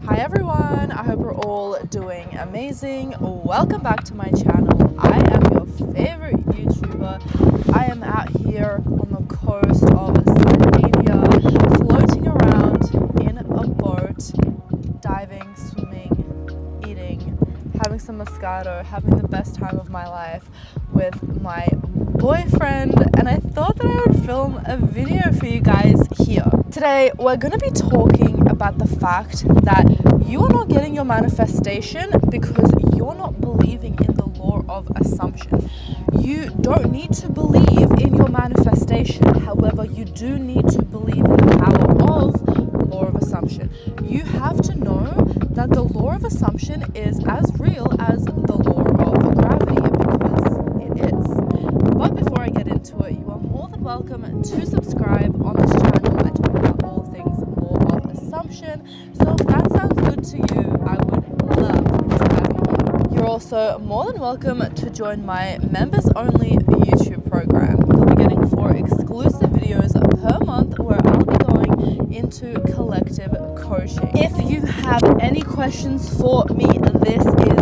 Hi everyone, I hope we're all doing amazing. Welcome back to my channel. I am your favorite YouTuber. I am out here on the coast of Sardinia, floating around in a boat, diving, swimming, eating, having some Moscato, having the best time of my life with my boyfriend, and I thought that I would film a video for you guys here. Today we're going to be talking about the fact that you are not getting your manifestation because you're not believing in the law of assumption. You don't need to believe in your manifestation, however you do need to believe in the power of law of assumption. You have to know that the law of assumption is as real as the law of gravity, because it is. But before I get into it, you are more than welcome to subscribe on this channel. I talk about all things law of assumption. So if that sounds good to you, I would love to have you. You're also more than welcome to join my members only YouTube program. You'll be getting 4 exclusive videos per month where I'll be going into collective coaching. If you have any questions for me, this is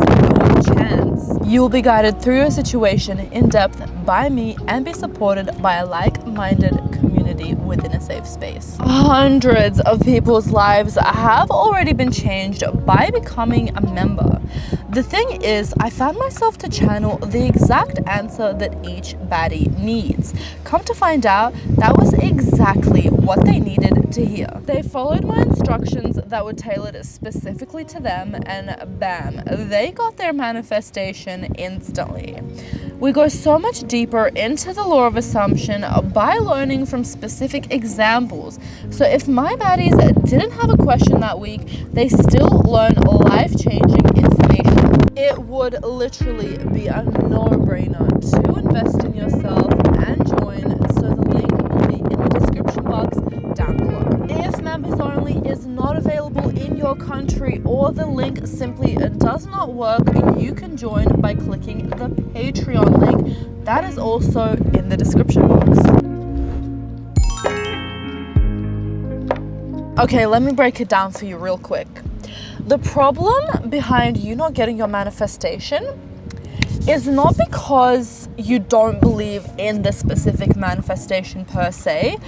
your chance. You will be guided through your situation in depth by me and be supported by a like-minded community within a safe space. Hundreds of people's lives have already been changed by becoming a member. The thing is, I found myself to channel the exact answer that each baddie needs. Come to find out, that was exactly what they needed to hear. They followed my instructions that were tailored specifically to them, and bam, they got their manifestation instantly. We go so much deeper into the law of assumption by learning from specific examples. So if my baddies didn't have a question that week, they still learn life-changing information. It would literally be a no-brainer to invest in yourself and join, so the link will be in the description box down below. If members only is not available in your country or the link simply does not work, you can join by clicking the Patreon link. That is also in the description box. Okay, let me break it down for you real quick. The problem behind you not getting your manifestation is not because you don't believe in the specific manifestation per se.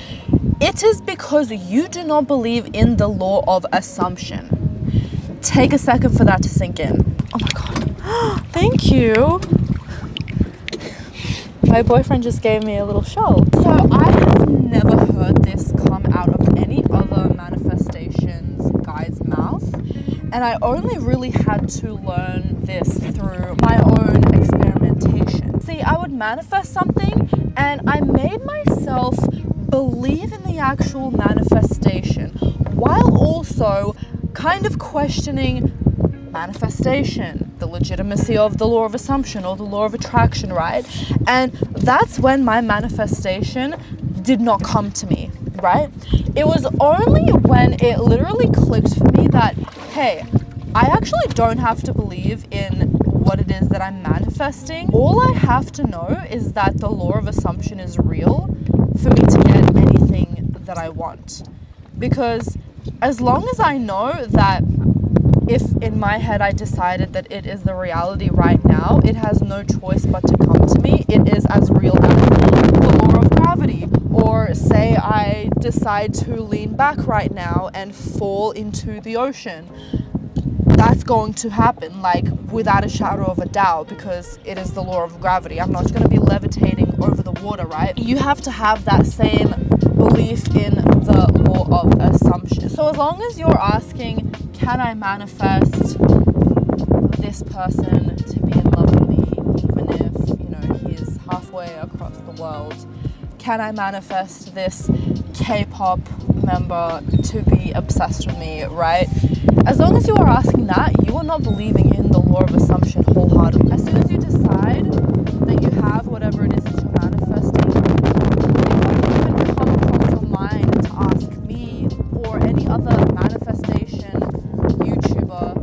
It is because you do not believe in the law of assumption. Take a second for that to sink in. Oh my God. Thank you. My boyfriend just gave me a little show. So I have never heard this come out of any other manifestations guy's mouth. And I only really had to learn this through my own experimentation. See, I would manifest something and I made myself believe in the actual manifestation while also kind of questioning manifestation, the legitimacy of the law of assumption or the law of attraction, right? And that's when my manifestation did not come to me, right? It was only when it literally clicked for me that, hey, I actually don't have to believe in what it is that I'm manifesting. All I have to know is that the law of assumption is real for me to get anything that I want. Because as long as I know that if in my head I decided that it is the reality right now, it has no choice but to come to me. It is as real as the law of gravity. Or say I decide to lean back right now and fall into the ocean. That's going to happen, like, without a shadow of a doubt, because it is the law of gravity. I'm not going to be levitating over the water, right? You have to have that same belief in the law of assumption. So as long as you're asking, can I manifest this person to be in love with me, even if, he is halfway across the world? Can I manifest this K-pop member to be obsessed with me, right? As long as you are asking that, you are not believing in the law of assumption wholeheartedly. As soon as you decide that you have whatever it is that you're manifesting, it won't even come across your mind to ask me or any other manifestation YouTuber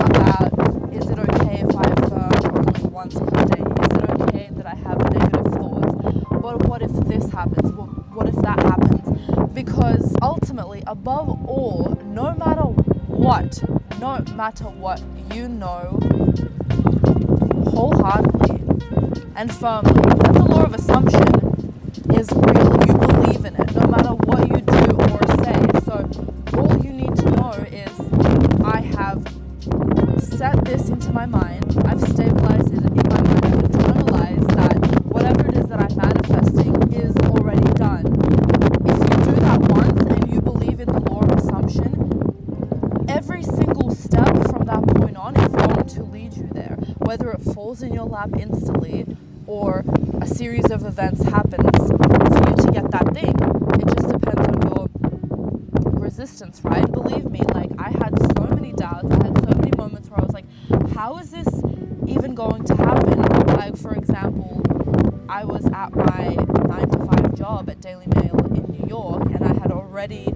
about, is it okay if I affirm only once per day? Is it okay that I have negative thoughts? But what if this happens? What if that happens? Because ultimately, above all, no matter what, that no matter what, you know wholeheartedly and firmly that the law of assumption is real. You believe in it no matter what you do or say. So all you need to know is I have set this into my mind, I've stabilized it in my mind, I've internalized that whatever it is that I'm manifesting is already done. If you do that once and you believe in the law of assumption, every single step from that point on is going to lead you there. Whether it falls in your lap instantly or a series of events happens for you to get that thing. It just depends on your resistance, right? Believe me, like I had so many doubts, I had so many moments where I was like, how is this even going to happen? Like for example, I was at my 9-to-5 job at Daily Mail in New York, and I had already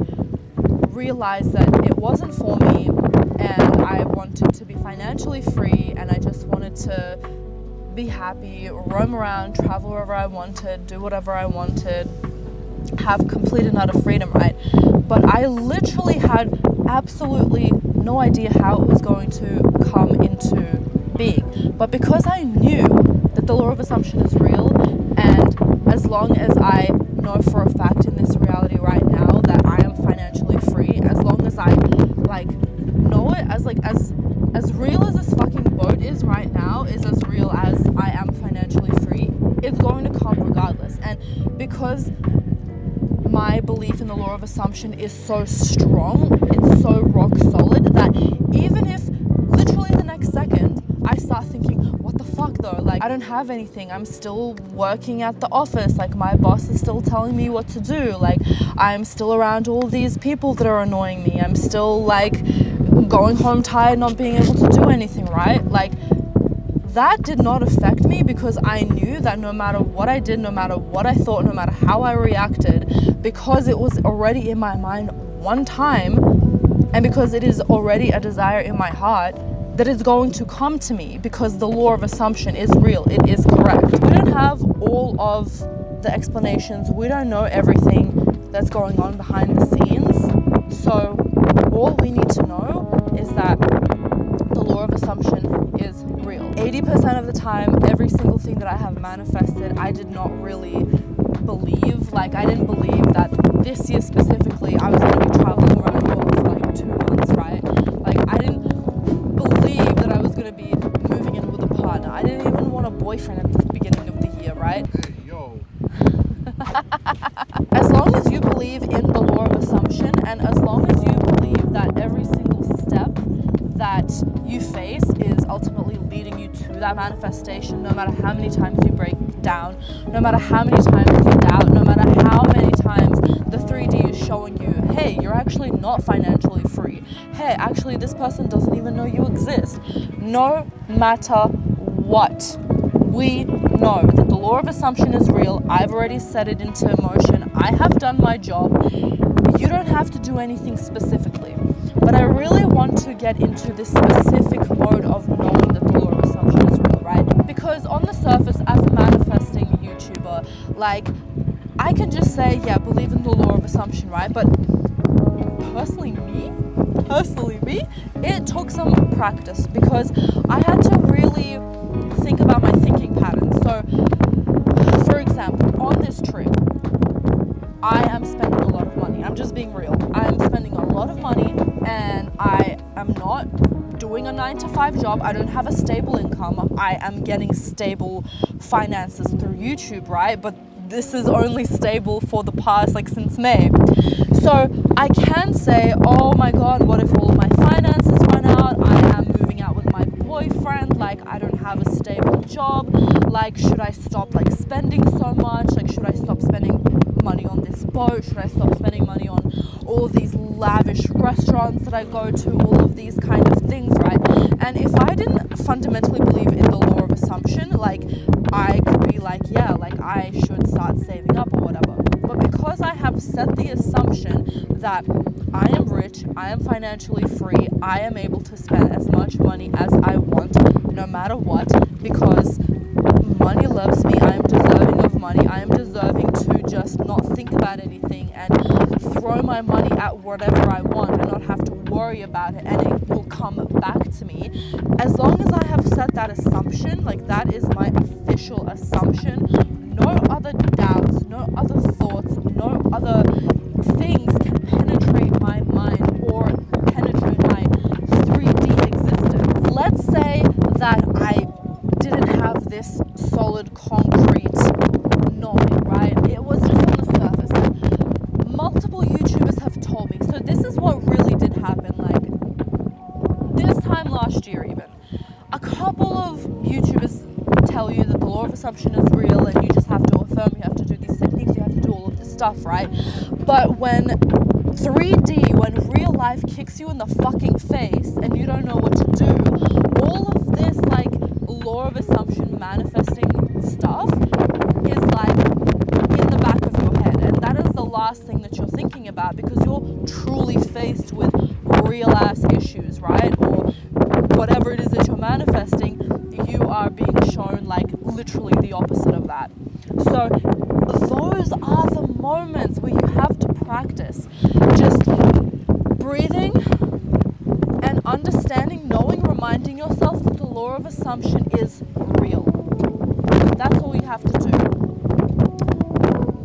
realized that it wasn't for me, and I wanted to be financially free, and I just wanted to be happy, roam around, travel wherever I wanted, do whatever I wanted, have complete and utter freedom, right? But I literally had absolutely no idea how it was going to come into being. But because I knew that the law of assumption is real, and as long as I know for a fact in this reality right now that I am financially free, as long as I like know it as real as this fucking boat is right now is as real as I am financially free, it's going to come regardless. And because my belief in the law of assumption is so strong, it's so rock solid, that even if literally the next second I start thinking, what the fuck though, like I don't have anything, I'm still working at the office, like my boss is still telling me what to do, like I'm still around all these people that are annoying me, I'm still like going home tired, not being able to do anything, right? Like that did not affect me, because I knew that no matter what I did, no matter what I thought, no matter how I reacted, because it was already in my mind one time, and because it is already a desire in my heart, that it's going to come to me, because the law of assumption is real, it is correct. We don't have all of the explanations, we don't know everything that's going on behind the scenes, so all we need to know is that the law of assumption is real. 80% of the time, every single thing that I have manifested, I did not really believe. Like I didn't believe that this year specifically I was going to be traveling around the world for like 2 months, right? Like I didn't believe that I was going to be moving in with a partner. I didn't even want a boyfriend at the beginning of the year, right? Hey, yo. As long as you believe in the law of assumption, and as long as you believe that every single step that you face is ultimately leading you to that manifestation, no matter how many times you break down, no matter how many times you doubt, no matter how many times the 3D is showing you, hey, you're actually not financially free. Hey, actually this person doesn't even know you exist. No matter what, we know that the law of assumption is real. I've already set it into motion. I have done my job. You don't have to do anything specifically. But I really want to get into this specific mode of knowing that the law of assumption is real, right? Because on the surface, as a manifesting YouTuber, like, I can just say, yeah, believe in the law of assumption, right? But personally me, it took some practice, because I had to really think about my thinking patterns. So, for example, on this trip, I am spending a lot of money. I'm just being real. I'm spending a lot of money, and I am not doing a 9-to-5 job. I don't have a stable income. I am getting stable finances through YouTube, right? But this is only stable for the past, like, since May. So I can say, oh my God, what if all of my finances run out? I am moving out with my boyfriend. Like, I don't have a stable job. Like, should I stop, like, spending so much? Like, should I stop spending money on this boat? Should I stop spending money on all of these lavish restaurants that I go to? All of these kind of things, right? And if I didn't fundamentally believe in the law of assumption, like, I could be like, yeah, like, I should start saving up or whatever. But because I have set the assumption that I am rich, I am financially free, I am able to spend as much money as I want, no matter what, because money loves me, I am deserving of money, I am deserving to just not think about anything and throw my money at whatever I want and not have to worry worry about it and it will come back to me. As long as I have set that assumption, like that is my official assumption, no other doubts, no other thoughts, no other things can penetrate my mind or penetrate my 3D existence. Let's say that I didn't have this solid concrete knowing, right? It was just on the surface. Multiple YouTubers have told me. So this is what really did happen, like this time last year even. A couple of YouTubers tell you that the law of assumption is real and you just have to affirm, you have to do these techniques, you have to do all of this stuff, right? But when 3D, when real life kicks you in the fucking face and you don't know what to do, all of this like law of assumption manifesting stuff is like in the back of your head, and that is the last thing that you're thinking about because you're truly faced with real ass issues, right? Or whatever it is that you're manifesting, you are being shown like literally the opposite of that. So those are the moments where you have to practice just breathing and understanding, knowing, reminding yourself that the law of assumption is real. That's all you have to do.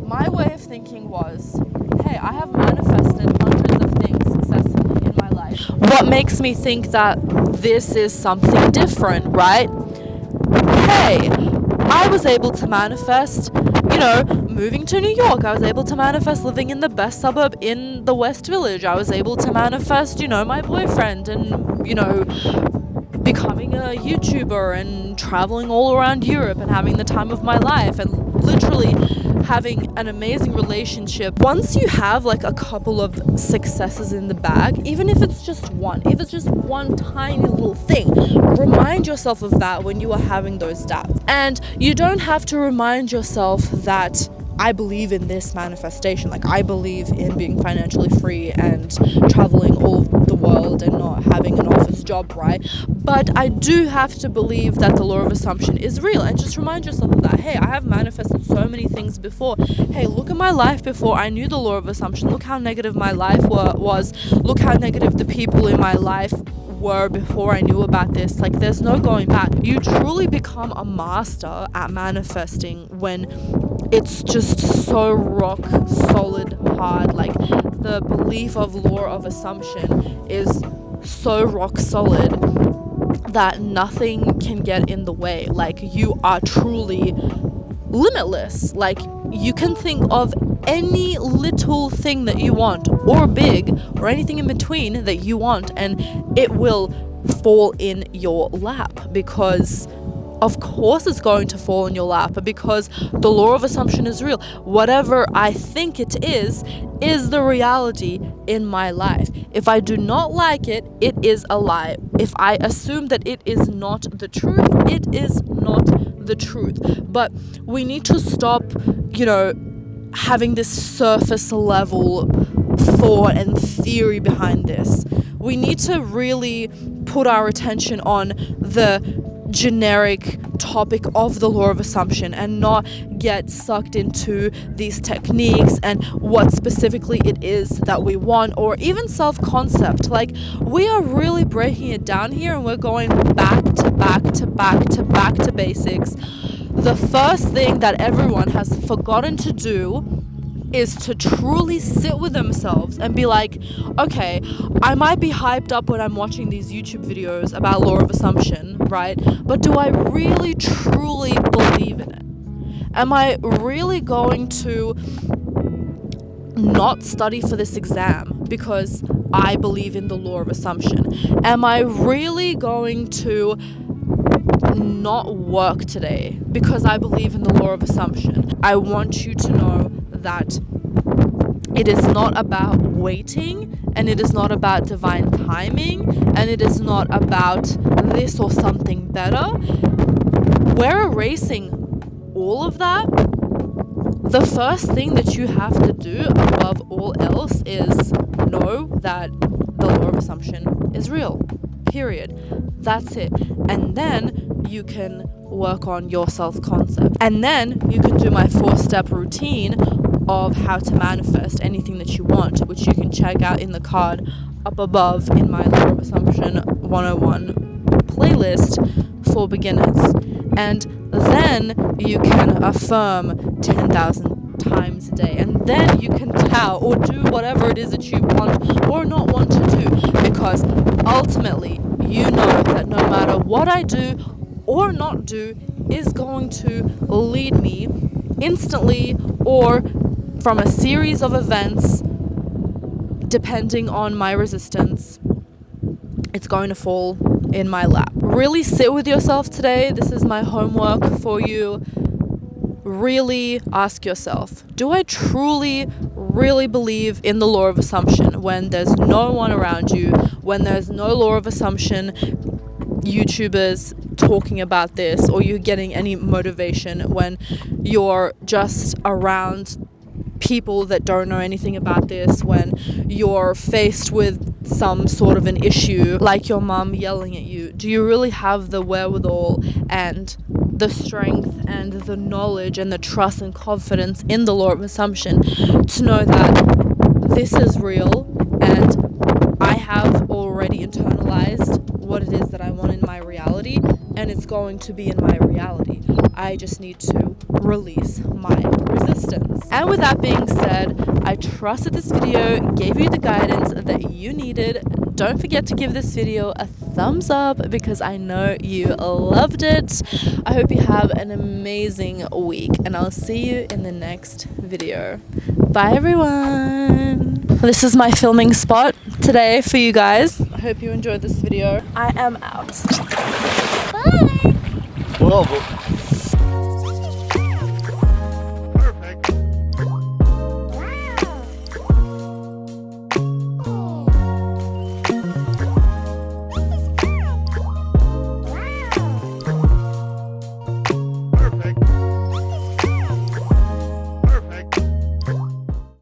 My way of thinking was, hey, I have manifested hundreds of things successfully in my life. What makes me think that this is something different, right? Hey, I was able to manifest, moving to New York. I was able to manifest living in the best suburb in the West Village. I was able to manifest, my boyfriend and, becoming a YouTuber and traveling all around Europe and having the time of my life and literally having an amazing relationship. Once you have like a couple of successes in the bag, even if it's just one tiny little thing, remind yourself of that when you are having those doubts. And you don't have to remind yourself that I believe in this manifestation, like I believe in being financially free and traveling all of the world and not having an office job, right? But I do have to believe that the law of assumption is real, and just remind yourself of that. Hey, I have manifested so many things before. Hey, look at my life before I knew the law of assumption. Look how negative my life was. Look how negative the people in my life were before I knew about this. Like, there's no going back. You truly become a master at manifesting when it's just so rock solid hard. Like, the belief of law of assumption is so rock solid that nothing can get in the way. Like, you are truly limitless. Like, you can think of any little thing that you want, or big, or anything in between that you want, and it will fall in your lap, because of course it's going to fall in your lap, because the law of assumption is real. Whatever I think it is the reality in my life. If I do not like it, it is a lie. If I assume that it is not the truth, it is not the truth. But we need to stop, having this surface level thought and theory behind this. We need to really put our attention on the generic topic of the law of assumption and not get sucked into these techniques and what specifically it is that we want, or even self-concept. Like, we are really breaking it down here, and we're going back to basics. The first thing that everyone has forgotten to do is to truly sit with themselves and be like, okay, I might be hyped up when I'm watching these YouTube videos about law of assumption, right? But do I really truly believe in it? Am I really going to not study for this exam because I believe in the law of assumption? Am I really going to not work today because I believe in the law of assumption? I want you to know that it is not about waiting, and it is not about divine timing, and it is not about this or something better. We're erasing all of that. The first thing that you have to do above all else is know that the law of assumption is real. Period. That's it. And then you can work on your self-concept. And then you can do my 4-step routine of how to manifest anything that you want, which you can check out in the card up above in my Law of Assumption 101 playlist for beginners. And then you can affirm 10,000 times a day, and then you can tell or do whatever it is that you want or not want to do, because ultimately you know that no matter what I do or not do is going to lead me instantly or from a series of events, depending on my resistance, it's going to fall in my lap. Really sit with yourself today. This is my homework for you. Really ask yourself, do I truly, really believe in the Law of Assumption when there's no one around you, when there's no Law of Assumption YouTubers talking about this, or you're getting any motivation when you're just around people that don't know anything about this, when you're faced with some sort of an issue like your mum yelling at you? Do you really have the wherewithal and the strength and the knowledge and the trust and confidence in the Law of Assumption to know that this is real and I have already internalized what it is that I want in my reality, and it's going to be in my reality? I just need to release my resistance. And with that being said, I trust that this video gave you the guidance that you needed. Don't forget to give this video a thumbs up because I know you loved it. I hope you have an amazing week, and I'll see you in the next video. Bye everyone. This is my filming spot today for you guys. I hope you enjoyed this video. I am out. Bye. Well,